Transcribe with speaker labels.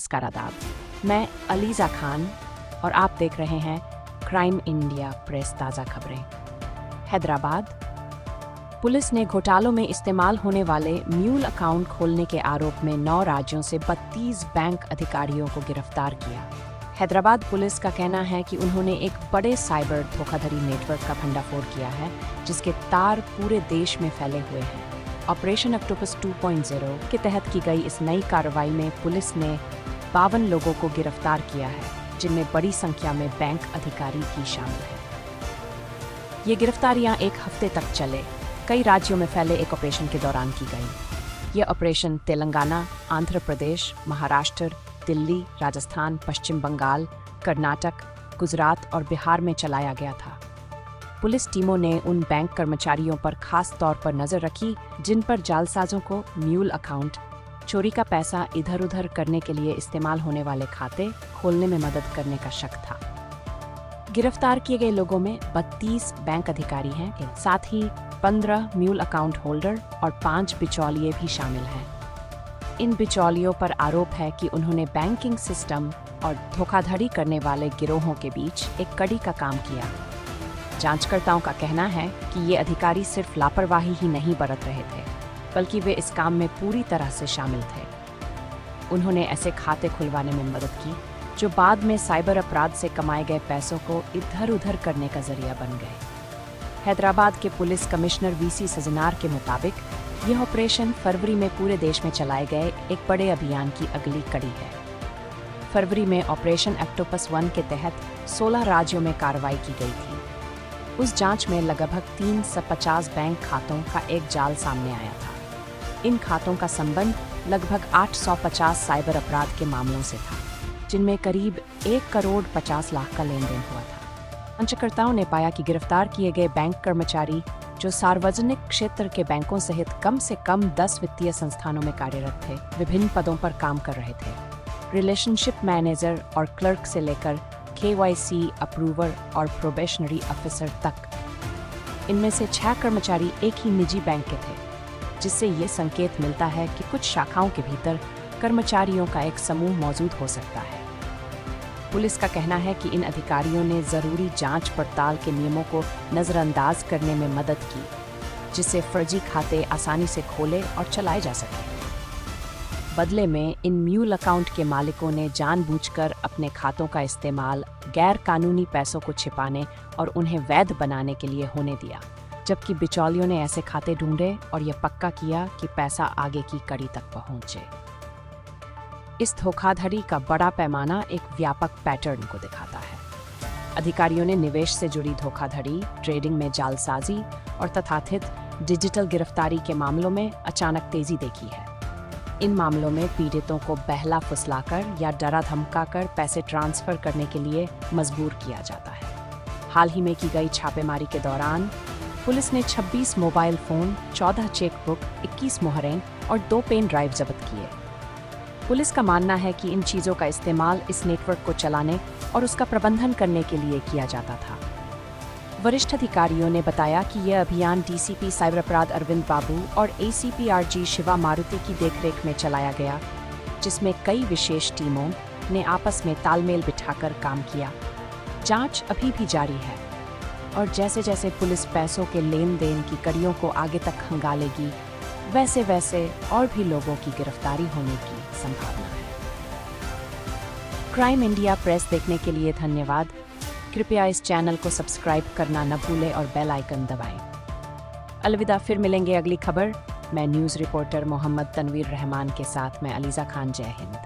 Speaker 1: नमस्कार आदाब, मैं अलीज़ा खान और आप देख रहे हैं क्राइम इंडिया प्रेस ताज़ा खबरें। हैदराबाद पुलिस ने घोटालों में इस्तेमाल होने वाले म्यूल अकाउंट खोलने के आरोप में 9 राज्यों से 32 बैंक अधिकारियों को गिरफ्तार किया। हैदराबाद पुलिस का कहना है कि उन्होंने एक बड़े साइबर धोखाधड़ी नेटवर्क का भंडाफोड़ किया है, जिसके तार पूरे देश में फैले हुए हैं। ऑपरेशन ऑक्टोपस 2.0 के तहत की गई इस नई कार्रवाई में पुलिस ने 52 लोगों को गिरफ्तार किया है, जिनमें बड़ी संख्या में बैंक अधिकारी भी शामिल हैं। ये गिरफ्तारियां एक हफ्ते तक चले कई राज्यों में फैले एक ऑपरेशन के दौरान की गई। यह ऑपरेशन तेलंगाना, आंध्र प्रदेश, महाराष्ट्र, दिल्ली, राजस्थान, पश्चिम बंगाल, कर्नाटक, गुजरात और बिहार में चलाया गया था। पुलिस टीमों ने उन बैंक कर्मचारियों पर खास तौर पर नजर रखी जिन पर जालसाजों को म्यूल अकाउंट, चोरी का पैसा इधर उधर करने के लिए इस्तेमाल होने वाले खाते खोलने में मदद करने का शक था। गिरफ्तार किए गए लोगों में 32 बैंक अधिकारी हैं, साथ ही 15 म्यूल अकाउंट होल्डर और 5 बिचौलिए भी शामिल हैं। इन बिचौलियों पर आरोप है कि उन्होंने बैंकिंग सिस्टम और धोखाधड़ी करने वाले गिरोहों के बीच एक कड़ी का काम किया। जांचकर्ताओं का कहना है कि ये अधिकारी सिर्फ लापरवाही ही नहीं बरत रहे थे, बल्कि वे इस काम में पूरी तरह से शामिल थे। उन्होंने ऐसे खाते खुलवाने में मदद की जो बाद में साइबर अपराध से कमाए गए पैसों को इधर उधर करने का जरिया बन गए। हैदराबाद के पुलिस कमिश्नर वीसी सजनार के मुताबिक यह ऑपरेशन फरवरी में पूरे देश में चलाए गए एक बड़े अभियान की अगली कड़ी है। फरवरी में ऑपरेशन ऑक्टोपस 1 के तहत 16 राज्यों में कार्रवाई की गई थी। उस जांच में लगभग 350 बैंक खातों का एक जाल सामने आया था। इन खातों का संबंध लगभग 850 साइबर अपराध के मामलों से था, जिनमें करीब 1 करोड़ 50 लाख का लेन देन हुआ था। जांचकर्ताओं ने पाया कि गिरफ्तार किए गए बैंक कर्मचारी जो सार्वजनिक क्षेत्र के बैंकों सहित कम से कम 10 वित्तीय संस्थानों में कार्यरत थे, विभिन्न पदों पर काम कर रहे थे। रिलेशनशिप मैनेजर और क्लर्क से लेकर KYC अप्रूवर और प्रोबेशनरी ऑफिसर तक। इनमें से 6 कर्मचारी एक ही निजी बैंक के थे, जिससे ये संकेत मिलता है कि कुछ शाखाओं के भीतर कर्मचारियों का एक समूह मौजूद हो सकता है। पुलिस का कहना है कि इन अधिकारियों ने जरूरी जांच पड़ताल के नियमों को नजरअंदाज करने में मदद की, जिससे फर्जी खाते आसानी से खोले और चलाए जा सके। बदले में इन म्यूल अकाउंट के मालिकों ने जानबूझकर अपने खातों का इस्तेमाल गैर कानूनी पैसों को छिपाने और उन्हें वैध बनाने के लिए होने दिया, जबकि बिचौलियों ने ऐसे खाते ढूंढे और यह पक्का किया कि पैसा आगे की कड़ी तक पहुंचे। इस धोखाधड़ी का बड़ा पैमाना एक व्यापक पैटर्न को दिखाता है। अधिकारियों ने निवेश से जुड़ी धोखाधड़ी, ट्रेडिंग में जालसाजी और तथाकथित डिजिटल गिरफ्तारी के मामलों में अचानक तेजी देखी है। इन मामलों में पीड़ितों को बहला फुसलाकर या डरा धमकाकर पैसे ट्रांसफर करने के लिए मजबूर किया जाता है। हाल ही में की गई छापेमारी के दौरान पुलिस ने 26 मोबाइल फोन, 14 चेकबुक, 21 मुहरें और 2 पेन ड्राइव जब्त किए। पुलिस का मानना है कि इन चीज़ों का इस्तेमाल इस नेटवर्क को चलाने और उसका प्रबंधन करने के लिए किया जाता था। वरिष्ठ अधिकारियों ने बताया कि यह अभियान DCP साइबर अपराध अरविंद बाबू और ACP RG शिवा मारुति की देखरेख में चलाया गया, जिसमें कई विशेष टीमों ने आपस में तालमेल बिठाकर काम किया। जांच अभी भी जारी है और जैसे जैसे पुलिस पैसों के लेन देन की कड़ियों को आगे तक खंगालेगी, वैसे वैसे और भी लोगों की गिरफ्तारी होने की संभावना है। क्राइम इंडिया प्रेस देखने के लिए धन्यवाद। कृपया इस चैनल को सब्सक्राइब करना न भूलें और बेल आइकन दबाएं। अलविदा, फिर मिलेंगे अगली खबर। मैं न्यूज़ रिपोर्टर मोहम्मद तनवीर रहमान के साथ मैं अलीज़ा खान। जय हिंद।